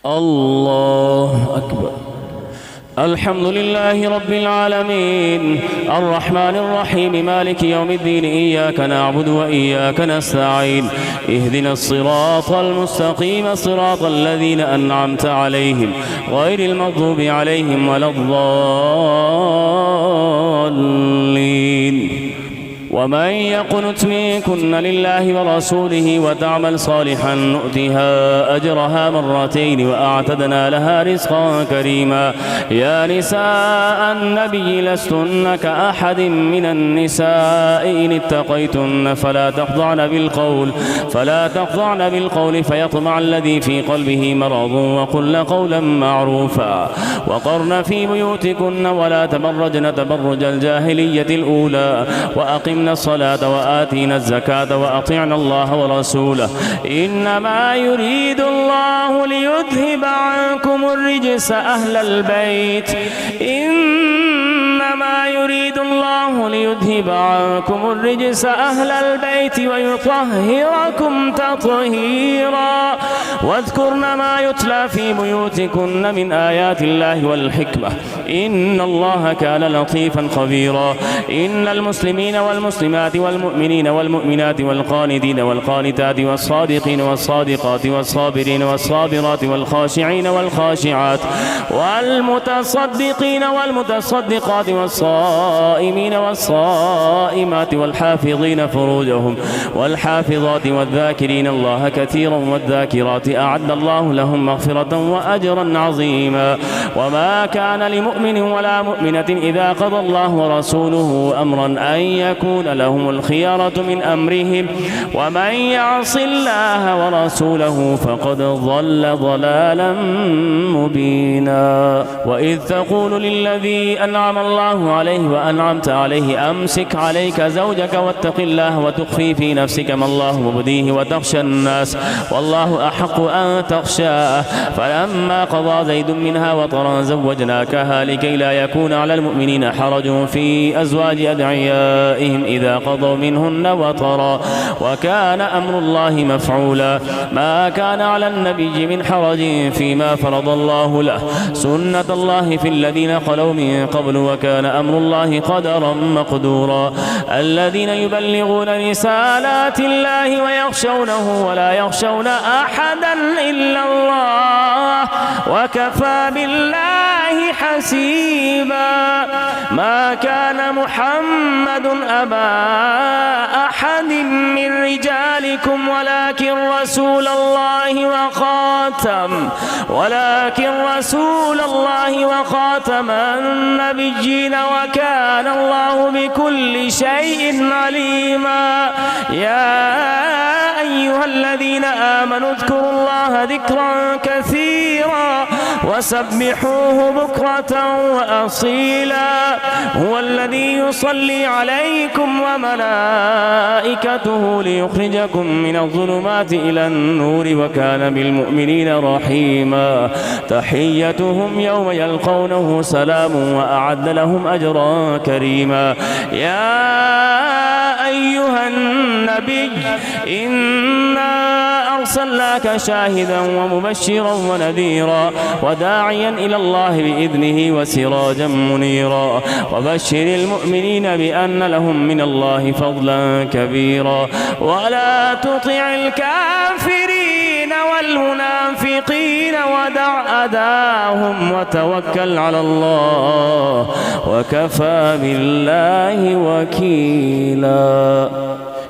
الله أكبر. الحمد لله رب العالمين الرحمن الرحيم مالك يوم الدين إياك نعبد وإياك نستعين اهدنا الصراط المستقيم صراط الذين أنعمت عليهم غير المغضوب عليهم ولا الضالين. ومن يقنت منكن لله ورسوله وتعمل صالحا نؤتها أجرها مرتين وأعتدنا لها رزقا كريما. يا نساء النبي لستن كأحد من النساء إن اتقيتن فلا تخضعن بالقول فيطمع الذي في قلبه مرض وقلن قولا معروفا. وقرن في بيوتكن ولا تبرجن تبرج الجاهلية الأولى وأقمنا الصلاة وآتينا الزكاة وأطعنا الله ورسوله إنما يريد الله ليذهب عنكم الرجس أهل البيت إنما يريد الله ليذهب عنكم الرجس أهل البيت ويطهركم تطهيرا. واذكرن ما يتلى في بيوتكن من آيات الله والحكمة إن الله كان لطيفا خبيرا. إن المسلمين والمسلمات والمؤمنين والمؤمنات والقانتين والقانتات والصادقين والصادقات والصابرين والصابرات والخاشعين والخاشعات والمتصدقين والمتصدقات والصائمين والصائمات والحافظين فروجهم والحافظات والذاكرين الله كثيرا والذاكرات أعد الله لهم مغفرة وأجرا عظيما. وما كان لمؤمن ولا مؤمنة إذا قضى الله ورسوله أمرا أن يكون لهم الخيارة من أمرهم ومن يعص الله ورسوله فقد ضل ضلالا مبينا. وإذ تقول للذي أنعم الله عليه وأنعمت عليه أمسك عليك زوجك واتق الله وتخفي في نفسك ما الله مبديه وتخشى الناس والله أحق أن تخشاه فلما قضى زيد منها وطرا زوجناكها لكي لا يكون على المؤمنين حرج في أزواج أدعيائهم إذا قضوا منهن وطرا وكان أمر الله مفعولا. ما كان على النبي من حرج فيما فرض الله له سنة الله في الذين خلوا من قبل وكان أمر الله قدرا مقدورا. الذين يبلغون رسالات الله ويخشونه ولا يخشون أحدا إلا الله وكفى بالله حسيبا. ما كان محمد أبا أحد من رجالكم ولكن رسول الله وخاتم النبيين وكان الله بكل شيء عليما. يا أيها الذين آمنوا اذكروا الله ذكرا كثيرا وسبحوه بكرة وأصيلا. هو الذي يصلي عليكم وملائكته ليخرجكم من الظلمات إلى النور وكان بالمؤمنين رحيما. تحيتهم يوم يلقونه سلام وأعد لهم أجرا كريما. يا أيها النبي إنا أرسلناك شاهدا ومبشرا ونذيرا وداعيا إلى الله بإذنه وسراجا منيرا. وبشر المؤمنين بأن لهم من الله فضلا كبيرا. ولا تطع الكافرين والمنافقين ودع أذاهم وتوكل على الله وكفى بالله وكيلا.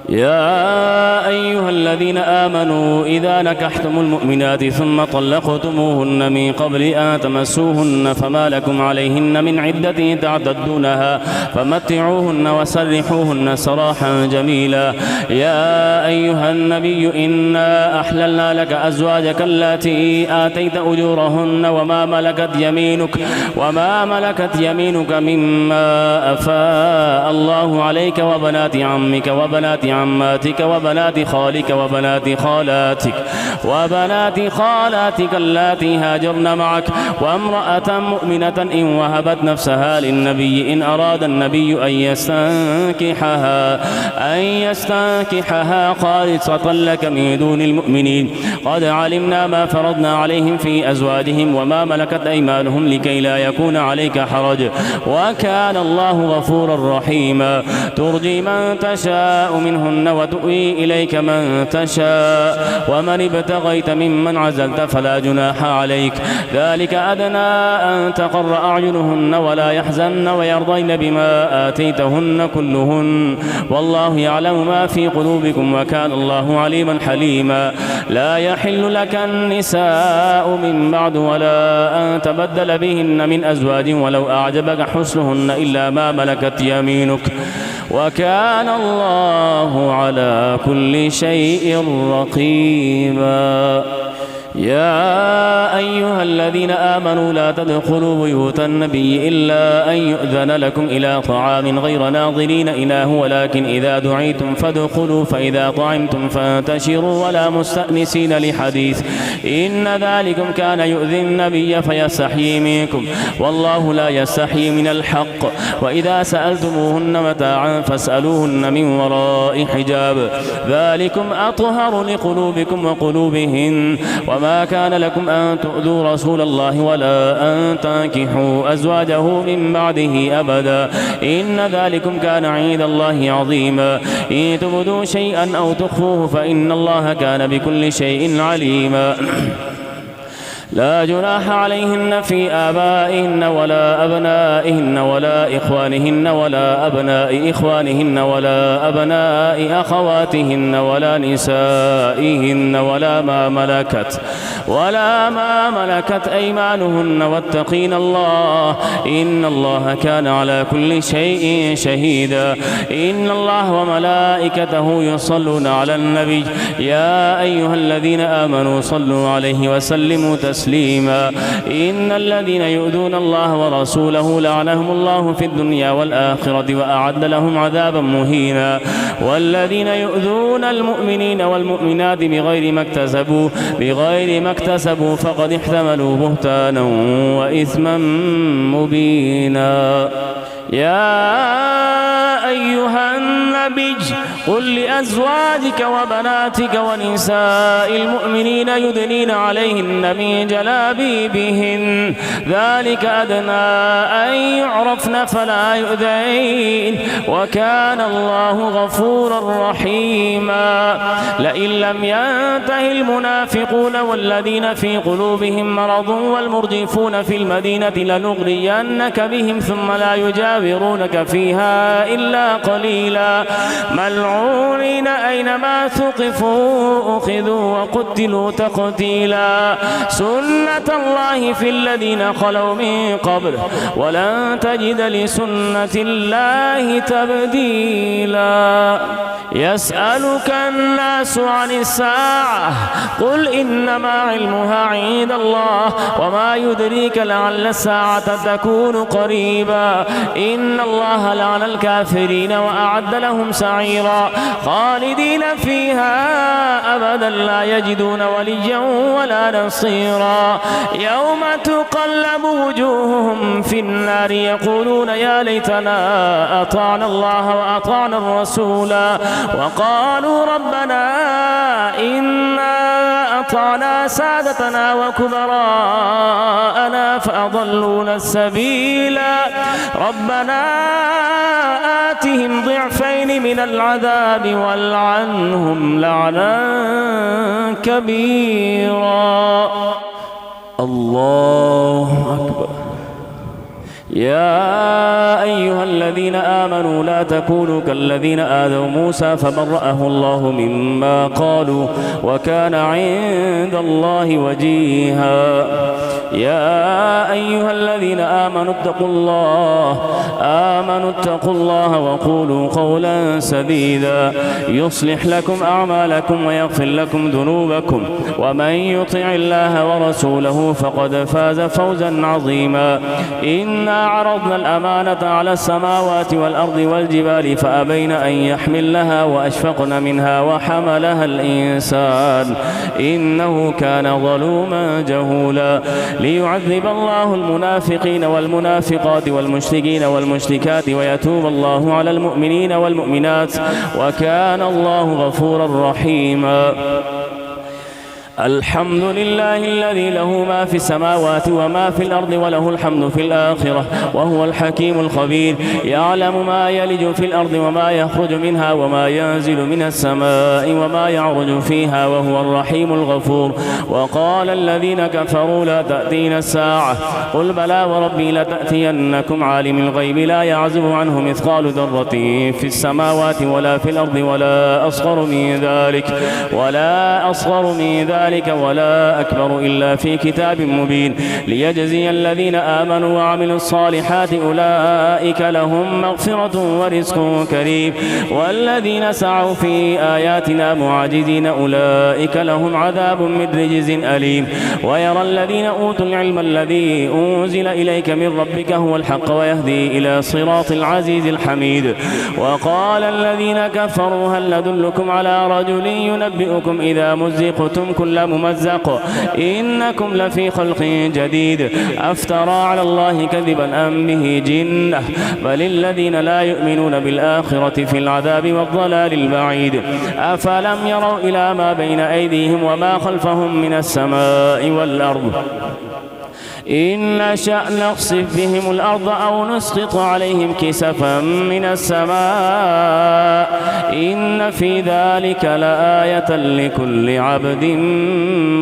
يا أيها الذين آمنوا إذا نكحتم المؤمنات ثم طلقتموهن من قبل أن تمسوهن فما لكم عليهن من عدة تعتدونها فمتعوهن وسرحوهن سراحا جميلا. يا أيها النبي إنا أحللنا لك أزواجك التي آتيت أجورهن وما ملكت يمينك مما أفاء الله عليك وبنات عمك وبنات عماتك وبنات خالك وبنات خالاتك اللاتي هاجرن معك وامرأة مؤمنة إن وهبت نفسها للنبي إن أراد النبي أن يستنكحها خالصة لك من دون المؤمنين قد علمنا ما فرضنا عليهم في أزواجهم وما ملكت أيمانهم لكي لا يكون عليك حرج وكان الله غفورا رحيما ترجي من تشاء منهن وتؤوي إليك من تشاء ومن ابتغيت ممن عزلت فلا جناح عليك ذلك أدنى أن تقر أعينهن ولا يحزن ويرضين بما آتيتهن كلهن والله يعلم ما في قلوبكم وكان الله عليما حليما لا يحل لك النساء من بعد ولا أن تبدل بهن من أزواج ولو أعجبك حسنهن إلا ما ملكت يمينك وكان الله على كل شيء رقيبا يا أيها الذين آمنوا لا تدخلوا بيوت النبي إلا أن يؤذن لكم إلى طعام غير ناظرين إناه ولكن إذا دعيتم فادخلوا فإذا طعمتم فانتشروا ولا مستأنسين لحديث إن ذلكم كان يؤذي النبي فيستحيي منكم والله لا يستحيي من الحق وإذا سألتموهن متاعا فاسألوهن من وراء حجاب ذلكم أطهر لقلوبكم وقلوبهن وما كان لكم أن تؤذوا رسول الله ولا أن تنكحوا أزواجه من بعده أبدا إن ذلكم كان عند الله عظيما إن تبدوا شيئا أو تخفوه فإن الله كان بكل شيء عليما لا جناح عليهن في آبائهن ولا أبنائهن ولا إخوانهن ولا أبناء إخوانهن ولا أبناء أخواتهن ولا نسائهن ولا ما ملكت أيمانهن واتقين الله إن الله كان على كل شيء شهيدا إن الله وملائكته يصلون على النبي يا أيها الذين آمنوا صلوا عليه وسلموا تسليما إن الذين يؤذون الله ورسوله لعنهم الله في الدنيا والآخرة وأعد لهم عذابا مهينا والذين يؤذون المؤمنين والمؤمنات بغير ما اكتسبوا فقد احتملوا بهتانا وإثما مبينا يا أيها النبي قل لأزواجك وبناتك ونساء المؤمنين يدنين عليهن من جلابيبهن ذلك أدنى أن يعرفن فلا يؤذين وكان الله غفورا رحيما لئن لم ينته المنافقون والذين في قلوبهم مرض والمرجفون في المدينة لنغرينك بهم ثم لا يجاورونك فيها إلا قليلا ملعونين أينما ثقفوا أخذوا وقتلوا تقتيلا سنة الله في الذين خلوا من قبل ولن تجد لسنة الله تبديلا يسألك الناس عن الساعة قل إنما علمها عند الله وما يدريك لعل الساعة تكون قريبا إن الله لعن الكافرين وأعد لهم سعيرا خالدين فيها أبدا لا يجدون وليا ولا نصيرا يوم تقلب وجوههم في النار يقولون يا ليتنا أطعنا الله وأطعنا الرسولا وقالوا ربنا إنا أطعنا سادتنا وكبراءنا فأضلونا السبيلا ربنا آتهم ضعفين من العذاب والعنهم لعنا كبيرا الله أكبر يا أيها الذين آمنوا لا تكونوا كالذين آذوا موسى فبرأه الله مما قالوا وكان عند الله وجيها يا أيها الذين آمنوا اتقوا الله وقولوا قولا سديدا يصلح لكم أعمالكم ويغفر لكم ذنوبكم ومن يطع الله ورسوله فقد فاز فوزا عظيما. إنا عرضنا الأمانة على السماوات والأرض والجبال فأبين أن يحملنها وأشفقن منها وحملها الإنسان إنه كان ظلوما جهولا. ليعذب الله المنافقين والمنافقات والمشركين والمشركات ويتوب الله على المؤمنين والمؤمنات وكان الله غفورا رحيما. الحمد لله الذي له ما في السماوات وما في الأرض وله الحمد في الآخرة وهو الحكيم الخبير. يعلم ما يلج في الأرض وما يخرج منها وما ينزل من السماء وما يعرج فيها وهو الرحيم الغفور. وقال الذين كفروا لا تأتينا الساعة قل بلى وربي لتأتينكم عالم الغيب لا يعزب عنه مثقال ذرة في السماوات ولا في الأرض ولا أصغر من ذلك ولا أكبر إلا في كتاب مبين ليجزي الذين آمنوا وعملوا الصالحات أولئك لهم مغفرة ورزق كريم والذين سعوا في آياتنا معاجزين أولئك لهم عذاب من رجز أليم. ويرى الذين أوتوا العلم الذي أنزل إليك من ربك هو الحق ويهدي إلى صراط العزيز الحميد. وقال الذين كفروا هل ندلكم على رجل ينبئكم إذا مزقتم كل ممزق إنكم لفي خلق جديد أفترى على الله كذبا أم به جنة بل الذين لا يؤمنون بالآخرة في العذاب والضلال البعيد. أفلم يروا إلى ما بين أيديهم وما خلفهم من السماء والأرض إن نشأ نخسف بهم الأرض أو نسقط عليهم كسفا من السماء إن في ذلك لآية لكل عبد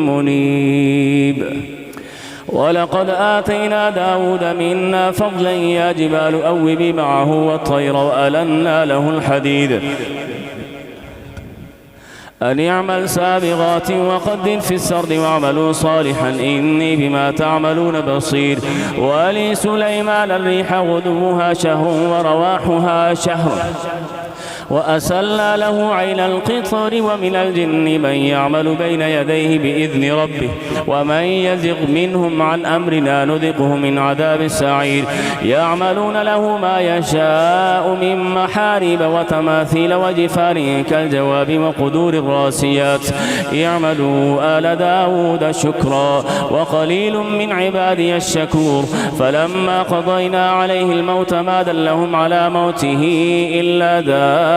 منيب. ولقد آتينا داود منا فضلا يا جبال أوبي معه والطير وألنا له الحديد أن يعمل سابغات وقدر في السرد واعملوا صالحا إني بما تعملون بصير. ولسليمان الريح غدوها شهر ورواحها شهر وأسلنا له عين القطر ومن الجن من يعمل بين يديه بإذن ربه ومن يزغ منهم عن أمرنا نذقه من عذاب السعير. يعملون له ما يشاء من محاريب وتماثيل وجفان كالجواب وقدور الراسيات اعملوا آل داود شكرا وقليل من عبادي الشكور. فلما قضينا عليه الموت ما دلهم على موته إلا دابة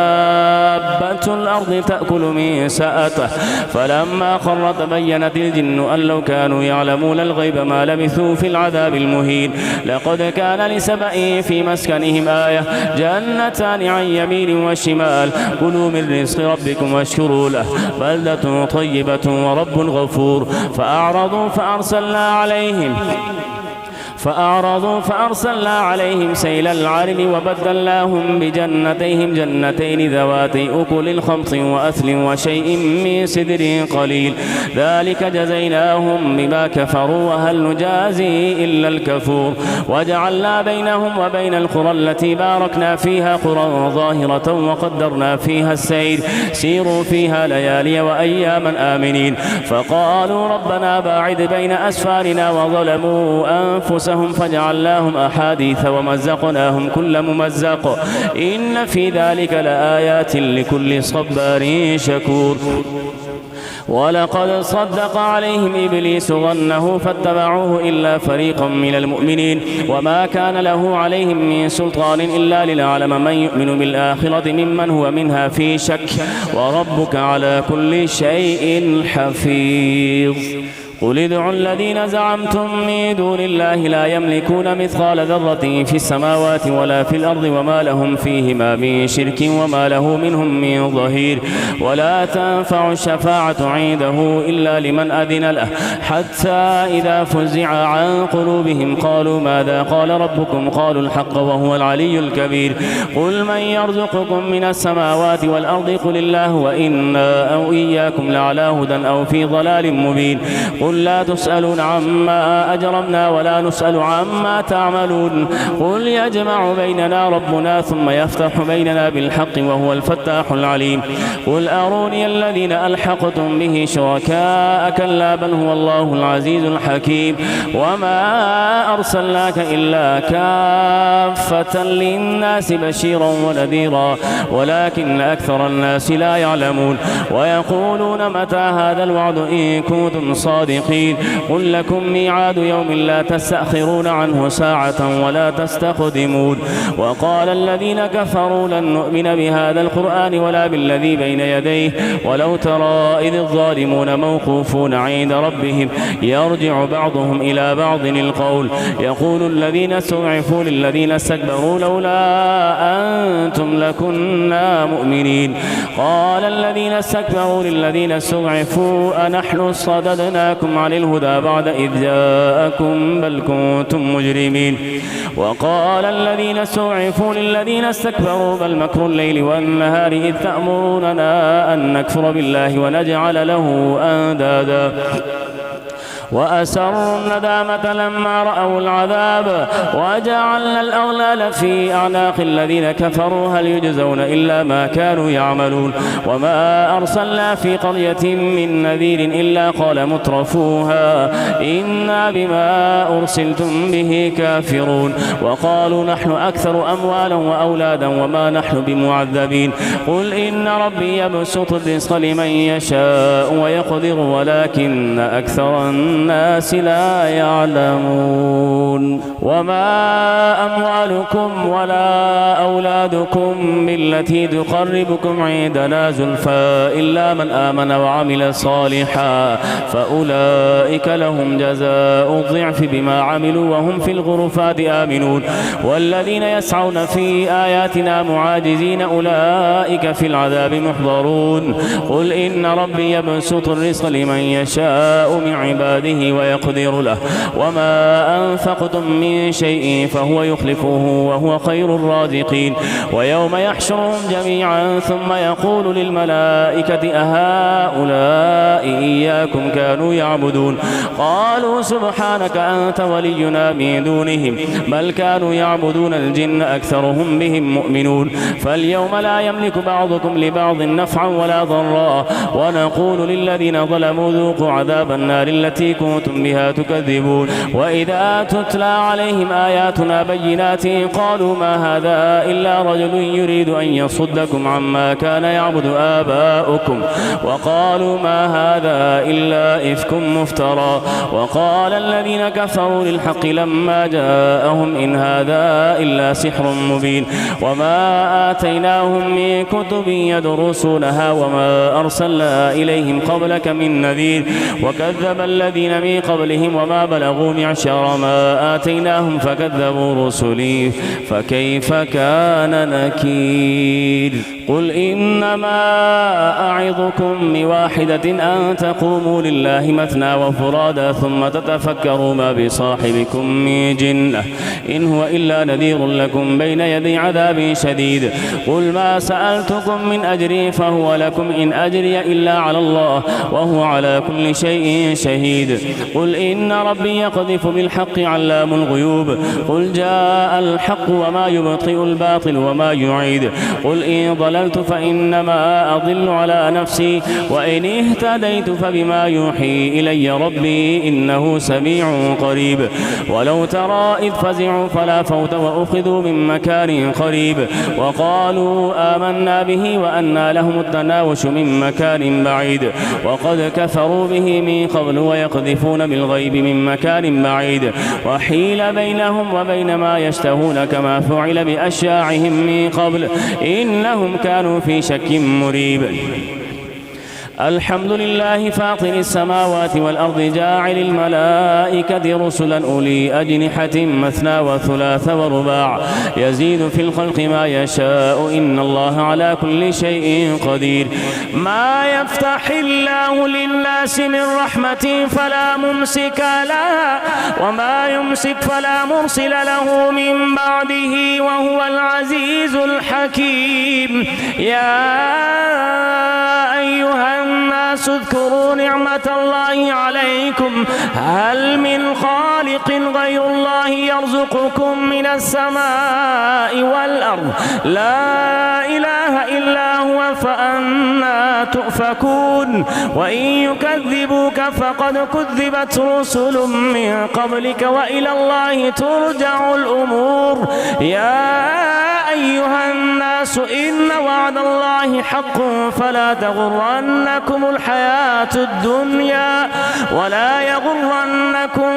الأرض تأكل من سأته فلما خر تبينت الجن أن لو كانوا يعلمون الغيب ما لبثوا في العذاب المهين. لقد كان لسبأ في مسكنهم آية جنتان عن يمين وشمال كلوا من رزق ربكم واشكروا له بلدة طيبة ورب غفور. فأعرضوا فأرسلنا عليهم سيل العرم وبدلناهم بجنتيهم جنتين ذواتي أكل خمط وأثل وشيء من سدر قليل ذلك جزيناهم بما كفروا وهل نجازي إلا الكفور. وجعلنا بينهم وبين القرى التي باركنا فيها قرى ظاهرة وقدرنا فيها السير سيروا فيها ليالي وأياما آمنين. فقالوا ربنا باعد بين أسفارنا وظلموا أنفسهم فجعلناهم أحاديث ومزقناهم كل ممزق إن في ذلك لآيات لكل صبار شكور. ولقد صدق عليهم إبليس ظنه فاتبعوه إلا فريقا من المؤمنين وما كان له عليهم من سلطان إلا لنعلم من يؤمن بالآخرة ممن هو منها في شك وربك على كل شيء حفيظ. قل ادعوا الذين زعمتم من دون الله لا يملكون مثقال ذرة في السماوات ولا في الأرض وما لهم فيهما من شرك وما له منهم من ظهير. ولا تنفع الشفاعة عنده إلا لمن أذن له حتى إذا فزع عن قلوبهم قالوا ماذا قال ربكم قالوا الحق وهو العلي الكبير. قل من يرزقكم من السماوات والأرض قل الله وإنا أو إياكم لعلى هدى أو في ضلال مبين. قل لا تسألون عما أجرمنا ولا نسأل عما تعملون قل يجمع بيننا ربنا ثم يفتح بيننا بالحق وهو الفتاح العليم قل أروني الذين ألحقتم به شركاء كلا بل هو الله العزيز الحكيم وما أرسلناك إلا كافة للناس بشيرا ونذيرا ولكن أكثر الناس لا يعلمون ويقولون متى هذا الوعد إن كنتم صادقين قل لكم ميعاد يوم لا تستأخرون عنه ساعة ولا تستقدمون وقال الذين كفروا لن نؤمن بهذا القرآن ولا بالذي بين يديه ولو ترى إذ الظالمون موقوفون عند ربهم يرجع بعضهم إلى بعض القول يقول الذين استضعفوا للذين استكبروا لولا أنتم لكنا مؤمنين قال الذين استكبروا للذين استضعفوا أنحن صددناكم عن الهدى بعد إذ جاءكم بل كنتم مجرمين وقال الذين استضعفوا للذين استكبروا بل مكر الليل والنهار إذ تأمروننا أن نكفر بالله ونجعل له أندادا وأسروا الندامة لما رأوا العذاب وجعلنا الأغلال في أعناق الذين كفروا هل يجزون إلا ما كانوا يعملون وما أرسلنا في قرية من نذير إلا قال مترفوها إنا بما أرسلتم به كافرون وقالوا نحن أكثر أموالا وأولادا وما نحن بمعذبين قل إن ربي يبسط الرزق لمن يشاء ويقدر ولكن أكثر الناس لا يعلمون وما أموالكم ولا أولادكم بالتي تقربكم عندنا زلفى إلا من آمن وعمل صالحا فأولئك لهم جزاء الضعف بما عملوا وهم في الغرفات آمنون والذين يسعون في آياتنا معاجزين أولئك في العذاب محضرون قل إن ربي يبسط الرزق لمن يشاء من عباده ويقدر له وما أنفقتم من شيء فهو يخلفه وهو خير الرازقين ويوم يحشرهم جميعا ثم يقول للملائكة أهؤلاء إياكم كانوا يعبدون قالوا سبحانك أنت ولينا من دونهم بل كانوا يعبدون الجن أكثرهم بهم مؤمنون فاليوم لا يملك بعضكم لبعض نفعا ولا ضرا ونقول للذين ظلموا ذوقوا عذاب النار التي كنتم بها تكذبون وإذا تتلى عليهم آياتنا بينات قالوا ما هذا إلا رجل يريد أن يصدكم عما كان يعبد آباؤكم وقالوا ما هذا إلا إفك مفترى وقال الذين كفروا للحق لما جاءهم إن هذا إلا سحر مبين وما آتيناهم من كتب يدرسونها وما أرسلنا إليهم قبلك من نذير وكذب الذين من قبلهم وما بلغوا معشار ما آتيناهم فكذبوا رسلي فكيف كان نكير قل إنما أعظكم بواحدة أن تقوموا لله مثنى وفرادا ثم تتفكروا ما بصاحبكم من جنة إن هو إلا نذير لكم بين يدي عذاب شديد قل ما سألتكم من أجر فهو لكم إن أجري إلا على الله وهو على كل شيء شهيد قل إن ربي يقذف بالحق علام الغيوب قل جاء الحق وما يبطئ الباطل وما يعيد قل إن ضللت فإنما أضل على نفسي وإن اهتديت فبما يوحي إلي ربي إنه سميع قريب ولو ترى إذ فزعوا فلا فوت وأخذوا من مكان قريب وقالوا آمنا به وأنى لهم التناوش من مكان بعيد وقد كفروا به من قبل ويقذفون بالغيب من مكان بعيد وحيل بينهم وبين ما يشتهون كما فعل بأشياعهم من قبل إنهم كانوا في شك مريب الحمد لله فاطر السماوات والأرض جاعل الملائكة رسلا أولي أجنحة مثنى وثلاث ورباع يزيد في الخلق ما يشاء إن الله على كل شيء قدير ما يفتح الله للناس من رحمة فلا ممسك لها وما يمسك فلا مرسل له من بعده وهو العزيز الحكيم يا أيها الناس الناس اذكروا نعمة الله عليكم هل من خالق غير الله يرزقكم من السماء والأرض لا إله إلا هو فأنى تؤفكون وإن يكذبوك فقد كذبت رسل من قبلك وإلى الله ترجع الأمور يا أيها الناس إن وعد الله حق فلا تغرنكم الحياة الدنيا ولا يغرنكم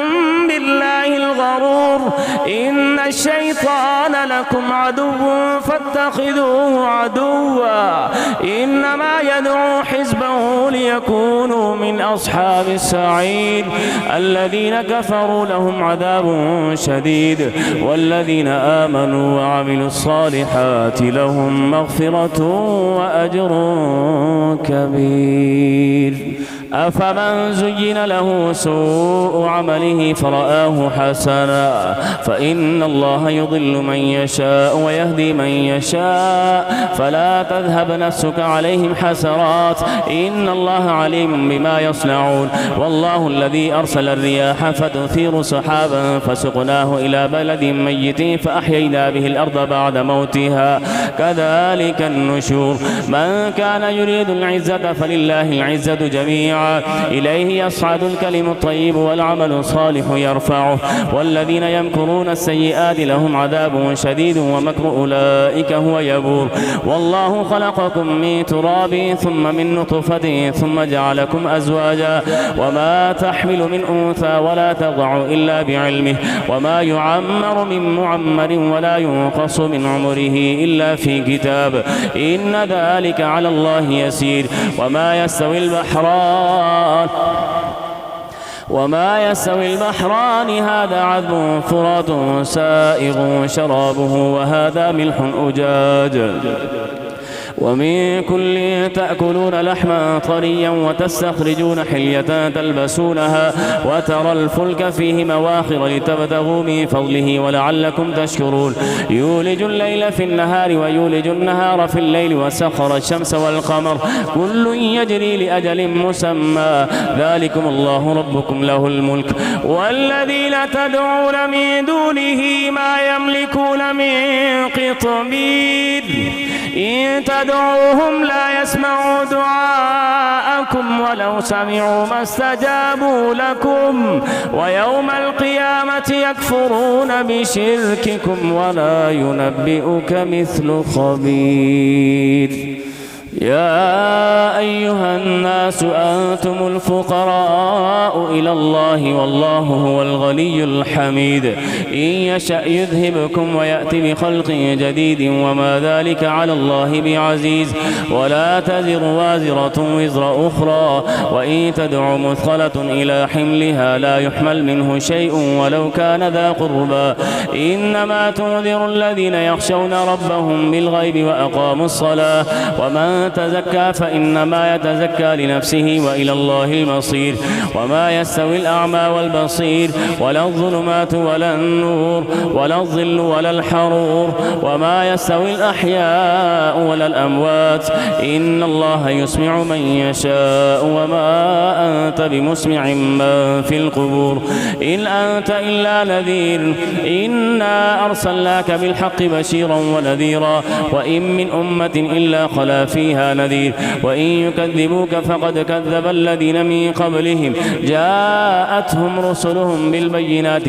بالله الغرور إن الشيطان لكم عدو فاتخذوه عدوا إنما يدعو حزبه ليكونوا من أصحاب السعير الذين كفروا لهم عذاب شديد والذين آمنوا وعملوا الصالحات لهم مغفرة وأجر كبير أفمن زين له سوء عمله فرآه حسنا فإن الله يضل من يشاء ويهدي من يشاء فلا تذهب نفسك عليهم حسرات إن الله عليم بما يصنعون والله الذي أرسل الرياح فتثير سحابا فسقناه إلى بلد ميت فأحيينا به الأرض بعد موتها كذلك النشور من كان يريد العزة فلله العزة جميعا إليه يصعد الكلم الطيب والعمل الصالح يرفعه والذين يمكرون السيئات لهم عذاب شديد ومكر أولئك هو يبور والله خلقكم من تراب ثم من نطفة ثم جعلكم أزواجا وما تحمل من أنثى ولا تضع إلا بعلمه وما يعمر من معمر ولا ينقص من عمره إلا في كتاب إن ذلك على الله يسير وما يستوي البحران هذا عذب فرات سائغ شرابه وهذا ملح أجاج ومن كل تأكلون لحما طريا وتستخرجون حلية تلبسونها وترى الفلك فيه مواخر لتبتغوا من فضله ولعلكم تشكرون يولج الليل في النهار ويولج النهار في الليل وسخر الشمس والقمر كل يجري لأجل مسمى ذلكم الله ربكم له الملك والذين تدعون من دونه ما يملكون من قطمير إن تدعوهم لا يسمعوا دعاءكم ولو سمعوا ما استجابوا لكم ويوم القيامة يكفرون بشرككم ولا ينبئك مثل خبير يا أيها الناس أنتم الفقراء إلى الله والله هو الغني الحميد إن يشأ يذهبكم ويأتي بخلق جديد وما ذلك على الله بعزيز ولا تزر وازرة وزر أخرى وإن تدع مثقلة إلى حملها لا يحمل منه شيء ولو كان ذا قربى إنما تنذر الذين يخشون ربهم بالغيب وأقاموا الصلاة ومن تزكى فإنما يتزكى لنفسه وإلى الله المصير وما يستوي الأعمى والبصير ولا الظلمات ولا النور ولا الظل ولا الحرور وما يستوي الأحياء ولا الأموات إن الله يسمع من يشاء وما أنت بمسمع من في القبور إن أنت إلا نذير إنا أرسلناك بالحق بشيرا ونذيرا وإن من أمة إلا خلا فيها نذير وإن يكذبوك فقد كذب الذين من قبلهم جاءتهم رسلهم بالبينات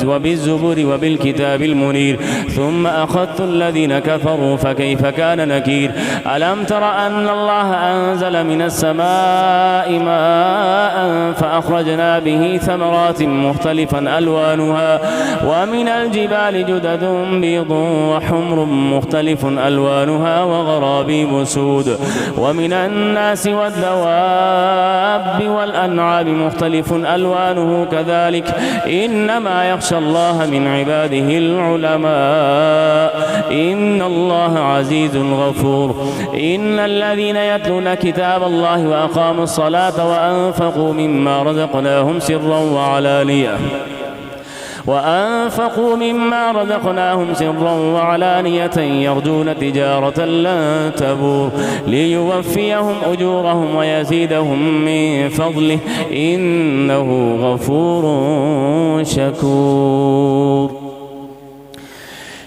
وبالزبور وبالكتاب المنير ثم أخذت الذين كفروا فكيف كان نكير ألم تر أن الله أنزل من السماء ماء فأخرجنا به ثمرات مختلفا ألوانها ومن الجبال جدد بيض وحمر مختلف ألوانها وغرابيب سود ومن الناس والدواب والأنعام مختلف ألوانه كذلك إنما يخشى الله من عباده العلماء إن الله عزيز غفور إن الذين يتلون كتاب الله وأقاموا الصلاة وأنفقوا مما رزقناهم سرا وعلانية وأنفقوا مما رزقناهم سرا وعلانية يرجون تجارة لن تبور ليوفيهم أجورهم ويزيدهم من فضله إنه غفور شكور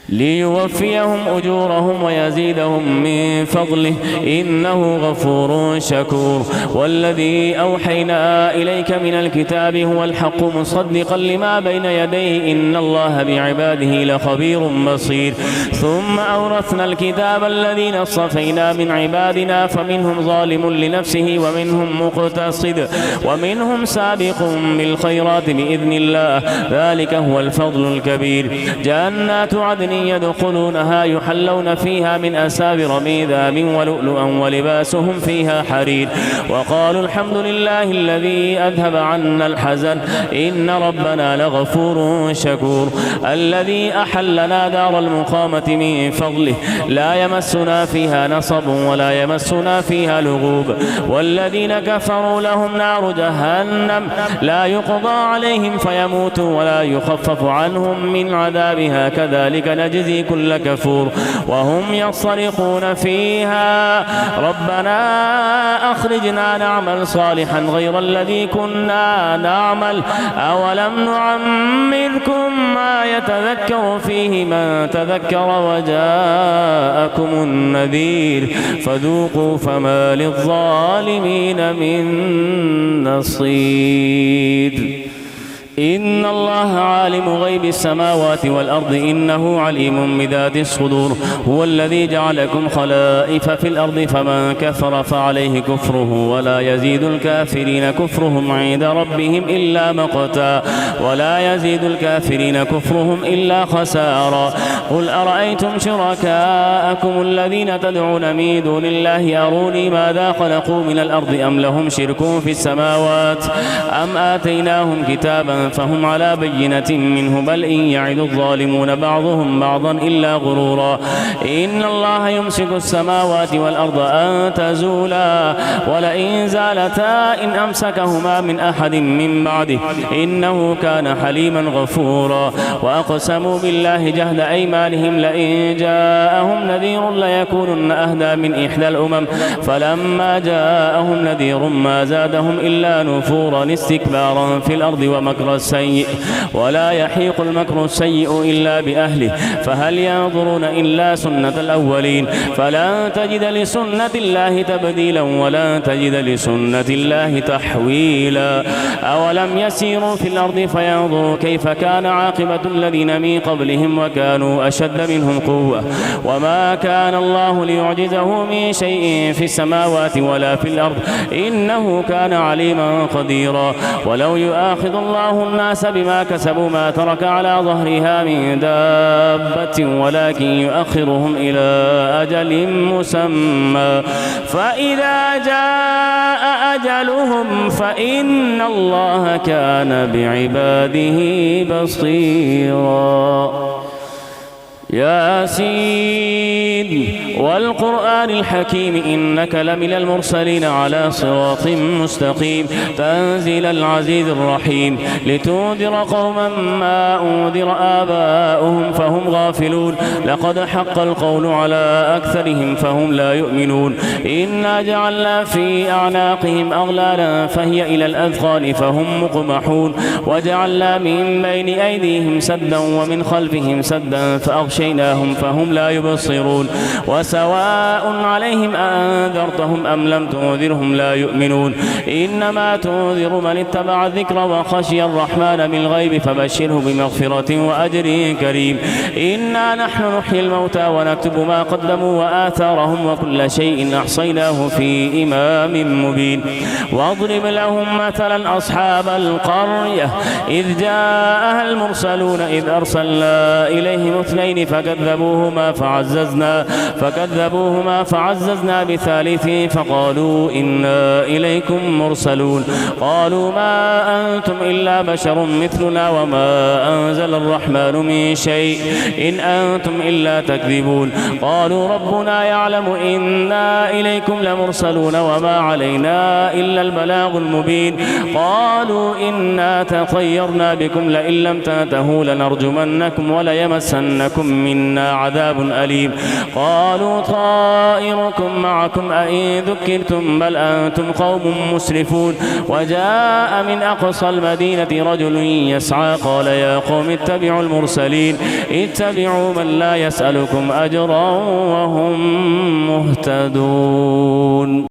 ليوفيهم أجورهم ويزيدهم من فضله إنه غفور شكور والذي أوحينا إليك من الكتاب هو الحق مصدقا لما بين يديه إن الله بعباده لخبير بصير ثم أورثنا الكتاب الذين اصطفينا من عبادنا فمنهم ظالم لنفسه ومنهم مقتصد ومنهم سابق بالخيرات بإذن الله ذلك هو الفضل الكبير جنات عدن يدخلونها يحلون فيها من أساور من ذهب ولؤلؤا ولباسهم فيها حرير وقالوا الحمد لله الذي أذهب عنا الحزن إن ربنا لغفور شكور الذي أحلنا دار المقامة من فضله لا يمسنا فيها نصب ولا يمسنا فيها لغوب والذين كفروا لهم نار جهنم لا يقضى عليهم فيموتوا ولا يخفف عنهم من عذابها كذلك نجزي كل كفور وهم يصرخون فيها ربنا أخرجنا نعمل صالحا غير الذي كنا نعمل أولم نعمركم ما يتذكر فيه من تذكر وجاءكم النذير فذوقوا فما للظالمين من نصير إن الله عالم غيب السماوات والأرض إنه عليم بذات الصدور هو الذي جعلكم خلائف في الأرض فمن كفر فعليه كفره ولا يزيد الكافرين كفرهم عند ربهم إلا مقتا ولا يزيد الكافرين كفرهم إلا خسارا قل أرأيتم شركاءكم الذين تدعون من دون الله أروني ماذا خلقوا من الأرض أم لهم شرك في السماوات أم آتيناهم كتابا فهم على بينة منه بل إن يعد الظالمون بعضهم بعضا إلا غرورا إن الله يمسك السماوات والأرض أن تزولا ولئن زالتا إن أمسكهما من أحد من بعده إنه كان حليما غفورا وأقسموا بالله جهد أيمانهم لئن جاءهم نذير ليكونن أهدى من إحدى الأمم فلما جاءهم نذير ما زادهم إلا نفورا استكبارا في الأرض ومكر السيء ولا يحيق المكر السيء إلا بأهله فهل ينظرون إلا سنة الأولين فلن تجد لسنة الله تبديلا ولن تجد لسنة الله تحويلا أولم يسيروا في الأرض فينظروا كيف كان عاقبة الذين من قبلهم وكانوا أشد منهم قوة وما كان الله ليعجزه من شيء في السماوات ولا في الأرض إنه كان عليما قديرا ولو يؤاخذ الله الناس بما كسبوا ما ترك على ظهرها من دابة ولكن يؤخرهم إلى أجل مسمى فإذا جاء أجلهم فإن الله كان بعباده بصيرا ياسين والقرآن الحكيم إنك لمن المرسلين على صراط مستقيم تنزيل العزيز الرحيم لتنذر قوما ما أنذر آباؤهم فهم غافلون لقد حق القول على أكثرهم فهم لا يؤمنون إنا جعلنا في أعناقهم أغلالا فهي إلى الأذقان فهم مقمحون وجعلنا من بين أيديهم سدا ومن خلفهم سدا فأغشيناهم فهم لا يبصرون وسواء عليهم أنذرتهم أم لم تنذرهم لا يؤمنون إنما تنذر من اتبع الذكر وخشي الرحمن بالغيب فبشره بمغفرة وأجر كريم إنا نحن نحيي الموتى ونكتب ما قدموا وآثارهم وكل شيء أحصيناه في إمام مبين واضرب لهم مثلا أصحاب القرية إذ جاءها المرسلون إذ أرسلنا إليهم اثنين فكذبوهما فعززنا بثالث فقالوا إنا إليكم مرسلون. قالوا ما أنتم إلا بشر مثلنا وما أنزل الرحمن من شيء إن أنتم إلا تكذبون. قالوا ربنا يعلم إنا إليكم لمرسلون وما علينا إلا البلاغ المبين. قالوا إنا تطيرنا بكم لئن لم تنتهوا لنرجمنكم وليمسنكم منا عذاب أليم. قالوا طائركم معكم أئن ذكرتم بل أنتم قوم مسرفون. وجاء من أقصى المدينة رجل يسعى قال يا قوم اتبعوا المرسلين اتبعوا من لا يسألكم أجرا وهم مهتدون.